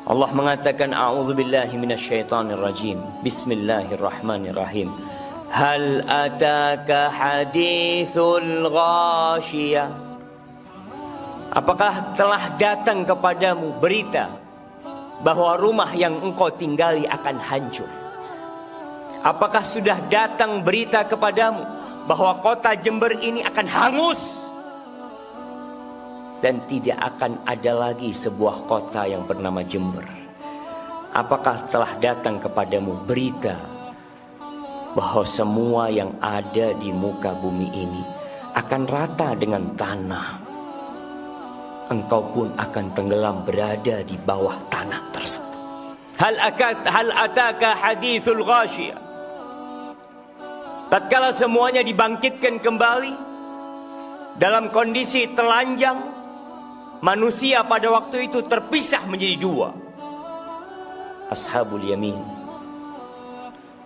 Allah mengatakan a'udzubillahi minasyaitonir rajim. Bismillahirrahmanirrahim. Hal ataka hadithul ghashiyah? Apakah telah datang kepadamu berita bahwa rumah yang engkau tinggali akan hancur? Apakah sudah datang berita kepadamu bahwa kota Jember ini akan hangus dan tidak akan ada lagi sebuah kota yang bernama Jember? Apakah telah datang kepadamu berita bahwa semua yang ada di muka bumi ini akan rata dengan tanah? Engkau pun akan tenggelam berada di bawah tanah tersebut. Hal ataka hadithul ghashiyah? Tatkala semuanya dibangkitkan kembali dalam kondisi telanjang, manusia pada waktu itu terpisah menjadi dua, ashabul yamin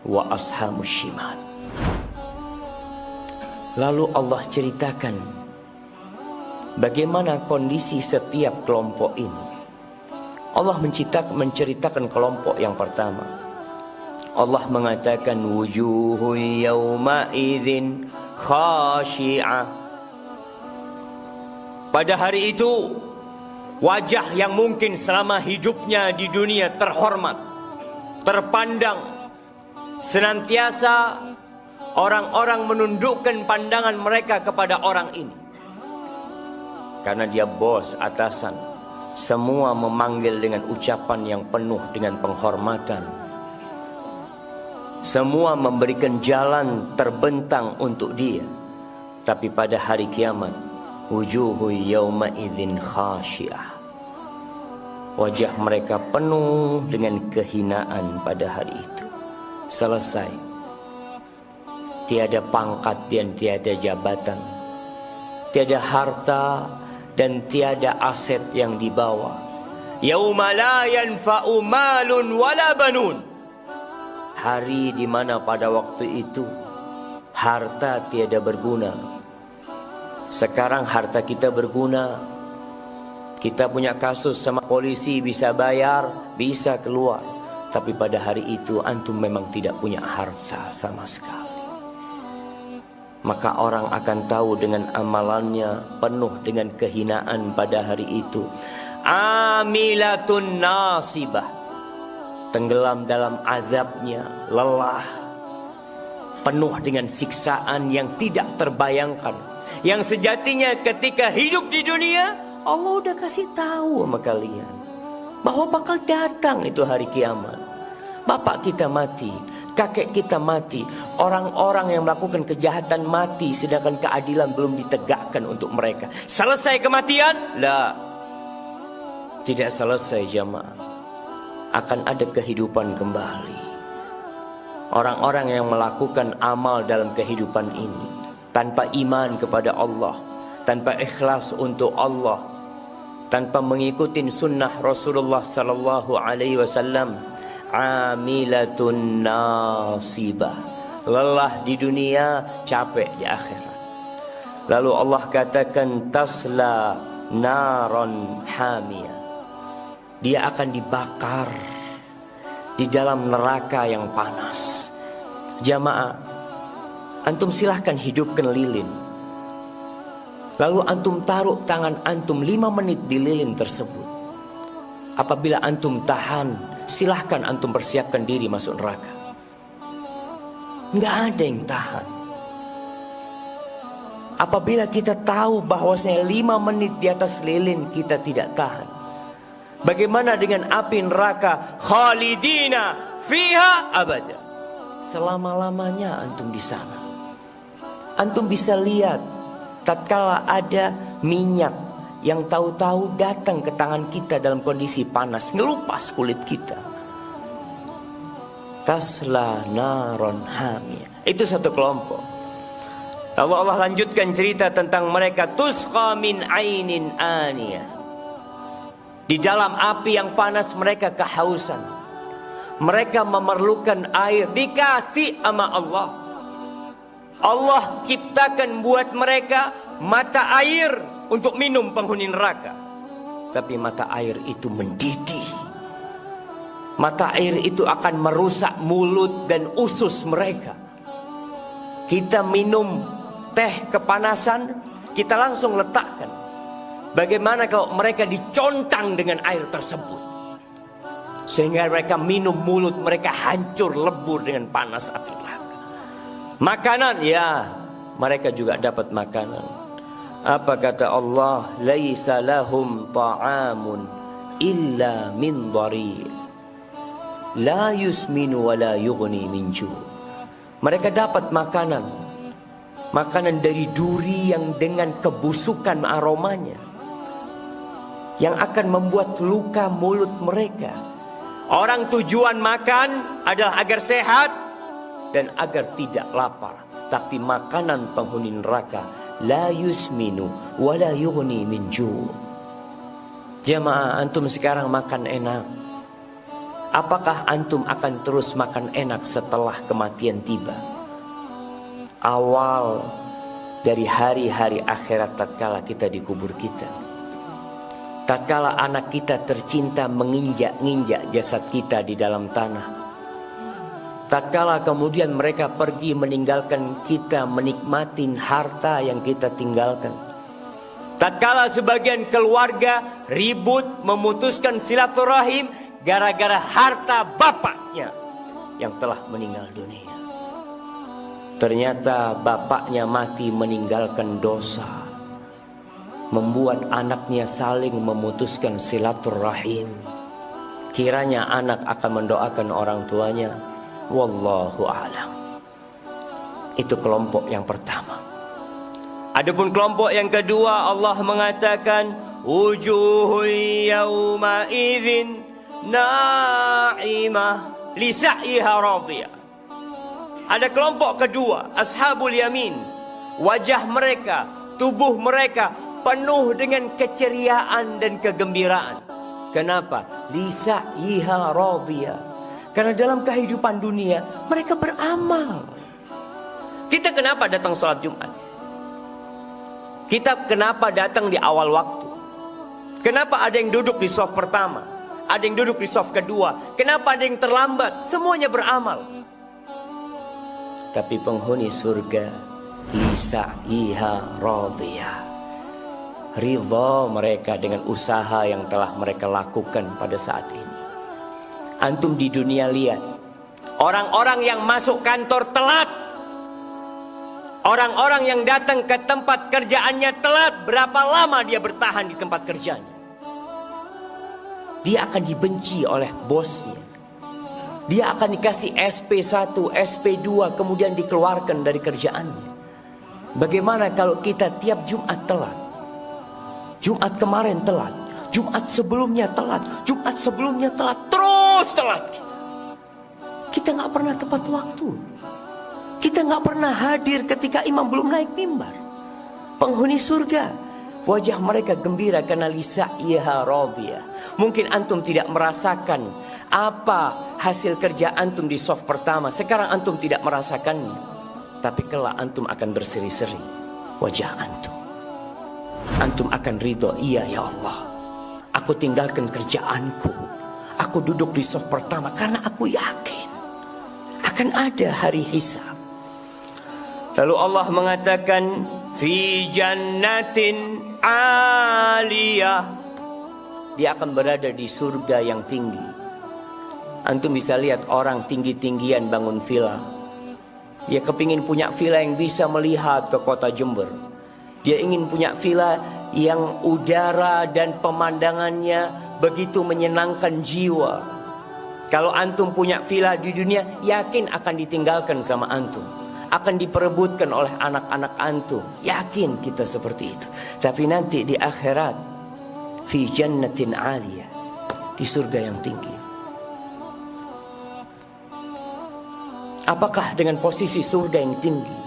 wa ashabus shimal. Lalu Allah ceritakan bagaimana kondisi setiap kelompok ini. Allah menceritakan kelompok yang pertama. Allah mengatakan wujuhu yawma idzin khashi'ah. Pada hari itu wajah yang mungkin selama hidupnya di dunia terhormat, terpandang, senantiasa orang-orang menundukkan pandangan mereka kepada orang ini. Karena dia bos, atasan, semua memanggil dengan ucapan yang penuh dengan penghormatan. Semua memberikan jalan terbentang untuk dia. Tapi pada hari kiamat, wujuhu yawma idzin khashi'ah. Wajah mereka penuh dengan kehinaan pada hari itu. Selesai. Tiada pangkat dan tiada jabatan, tiada harta dan tiada aset yang dibawa. Yauma la yanfa'u malun wala banun. Hari di mana pada waktu itu harta tiada berguna. Sekarang harta kita berguna. Kita punya kasus sama polisi, bisa bayar, bisa keluar. Tapi pada hari itu antum memang tidak punya harta sama sekali. Maka orang akan tahu dengan amalannya penuh dengan kehinaan pada hari itu. Amilatun nasibah. Tenggelam dalam azabnya, lelah, penuh dengan siksaan yang tidak terbayangkan. Yang sejatinya ketika hidup di dunia, Allah udah kasih tahu sama kalian bahwa bakal datang itu hari kiamat. Bapak kita mati, kakek kita mati, orang-orang yang melakukan kejahatan mati, sedangkan keadilan belum ditegakkan untuk mereka. Selesai kematian? La, tidak selesai jamaah. Akan ada kehidupan kembali. Orang-orang yang melakukan amal dalam kehidupan ini tanpa iman kepada Allah, tanpa ikhlas untuk Allah, tanpa mengikuti sunnah Rasulullah sallallahu alaihi wasallam, amilatun nasibah. Lelah di dunia, capek di akhirat. Lalu Allah katakan tasla naron hamiyah. Dia akan dibakar di dalam neraka yang panas. Jamaah, antum silahkan hidupkan lilin. Lalu antum taruh tangan antum 5 menit di lilin tersebut. Apabila antum tahan, silahkan antum persiapkan diri masuk neraka. Nggak ada yang tahan. Apabila kita tahu bahwasanya 5 menit di atas lilin kita tidak tahan, bagaimana dengan api neraka? Khalidina fiha abada. Selama-lamanya antum di sana. Antum bisa lihat tatkala ada minyak yang tahu-tahu datang ke tangan kita dalam kondisi panas, ngelupas kulit kita. Tasla naron hamiyah. Itu satu kelompok. Allah lanjutkan cerita tentang mereka. Tusqa min ainin aniyah. Di dalam api yang panas mereka kehausan. Mereka memerlukan air. Dikasih sama Allah. Allah ciptakan buat mereka mata air untuk minum penghuni neraka. Tapi mata air itu mendidih. Mata air itu akan merusak mulut dan usus mereka. Kita minum teh kepanasan, kita langsung letakkan. Bagaimana kalau mereka dicontang dengan air tersebut, sehingga mereka minum, mulut mereka hancur lebur dengan panas api neraka. Makanan, ya, mereka juga dapat makanan. Apa kata Allah? Laisa lahum ta'amun illa min dhari' la yusminu wa la yughni min ju'. Mereka dapat makanan dari duri yang dengan kebusukan aromanya, yang akan membuat luka mulut mereka. Orang tujuan makan adalah agar sehat dan agar tidak lapar. Tapi makanan penghuni neraka, la yusminu wa la yughni min ju'. Jamaah, antum sekarang makan enak. Apakah antum akan terus makan enak setelah kematian tiba? Awal dari hari-hari akhirat tatkala kita dikubur kita. Tatkala anak kita tercinta menginjak-injak jasad kita di dalam tanah. Tatkala kemudian mereka pergi meninggalkan kita, menikmati harta yang kita tinggalkan. Tatkala sebagian keluarga ribut memutuskan silaturahim gara-gara harta bapaknya yang telah meninggal dunia. Ternyata bapaknya mati meninggalkan dosa, membuat anaknya saling memutuskan silaturahim. Kiranya anak akan mendoakan orang tuanya. Wallahu a'lam. Itu kelompok yang pertama. Adapun kelompok yang kedua, Allah mengatakan wujuhun yawma idzin na'imah li sa'iha radiyah. Ada kelompok kedua, ashabul yamin. Wajah mereka, tubuh mereka penuh dengan keceriaan dan kegembiraan. Kenapa? Li sa'iha radiyah. Karena dalam kehidupan dunia mereka beramal. Kita kenapa datang sholat Jumat? Kita kenapa datang di awal waktu? Kenapa ada yang duduk di shaf pertama, ada yang duduk di shaf kedua? Kenapa ada yang terlambat? Semuanya beramal. Tapi penghuni surga lisa'iha radiyah, ridha mereka dengan usaha yang telah mereka lakukan pada saat ini. Antum di dunia lihat orang-orang yang masuk kantor telat, orang-orang yang datang ke tempat kerjaannya telat. Berapa lama dia bertahan di tempat kerjanya? Dia akan dibenci oleh bosnya. Dia akan dikasih SP1, SP2, kemudian dikeluarkan dari kerjaannya. Bagaimana kalau kita tiap Jumat telat? Jumat kemarin telat, Jumat sebelumnya telat, Jumat sebelumnya telat, terus telat kita. Kita nggak pernah tepat waktu. Kita nggak pernah hadir ketika imam belum naik mimbar. Penghuni surga, wajah mereka gembira karena lisa'iha radiyah. Mungkin antum tidak merasakan apa hasil kerja antum di shaf pertama. Sekarang antum tidak merasakannya, tapi kelak antum akan berseri-seri wajah antum. Antum akan ridho, iya ya Allah, aku tinggalkan kerjaanku, aku duduk di shaf pertama karena aku yakin akan ada hari hisab. Lalu Allah mengatakan fi jannatin aliyah, dia akan berada di surga yang tinggi. Antum bisa lihat orang tinggi-tinggian bangun villa. Dia kepingin punya villa yang bisa melihat ke kota Jember. Dia ingin punya villa yang udara dan pemandangannya begitu menyenangkan jiwa. Kalau antum punya villa di dunia, yakin akan ditinggalkan sama antum, akan diperebutkan oleh anak-anak antum. Yakin kita seperti itu. Tapi nanti di akhirat, fi jannatin aliyah, di surga yang tinggi. Apakah dengan posisi surga yang tinggi,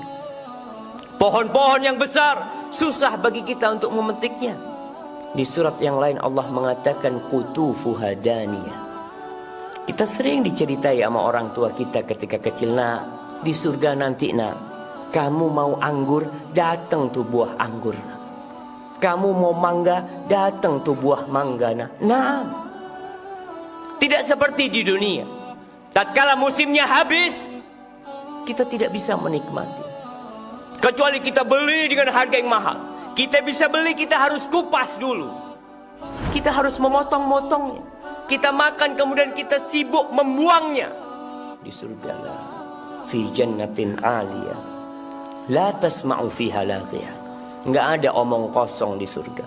pohon-pohon yang besar, susah bagi kita untuk memetiknya? Di surat yang lain Allah mengatakan qutufuha daniyah. Kita sering diceritai sama orang tua kita ketika kecil, nak, di surga nanti nak, kamu mau anggur, datang tuh buah anggur. Kamu mau mangga, datang tuh buah mangga. Nah, Tidak seperti di dunia. Tatkala musimnya habis, kita tidak bisa menikmati. Kecuali kita beli dengan harga yang mahal. Kita bisa beli, kita harus kupas dulu. Kita harus memotong-motongnya. Kita makan kemudian kita sibuk membuangnya. Di surga la fi jannatin aliyah la tasma'u fiha laghiyah. Enggak ada omong kosong di surga.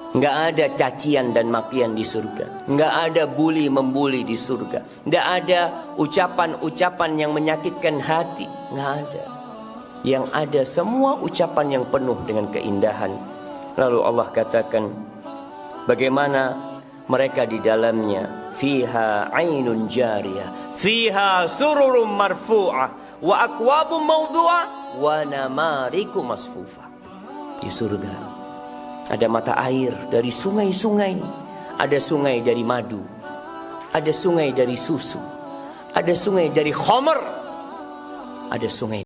Enggak ada cacian dan makian di surga. Enggak ada bully membuli di surga. Enggak ada ucapan-ucapan yang menyakitkan hati. Enggak ada. Yang ada semua ucapan yang penuh dengan keindahan. Lalu Allah katakan, bagaimana mereka di dalamnya, fiha ainun jariyah, fiha sururum marfu'ah, wa akwabum mawdu'ah, wa namariku masfufah. Di surga ada mata air dari sungai-sungai, ada sungai dari madu, ada sungai dari susu, ada sungai dari khamr, ada sungai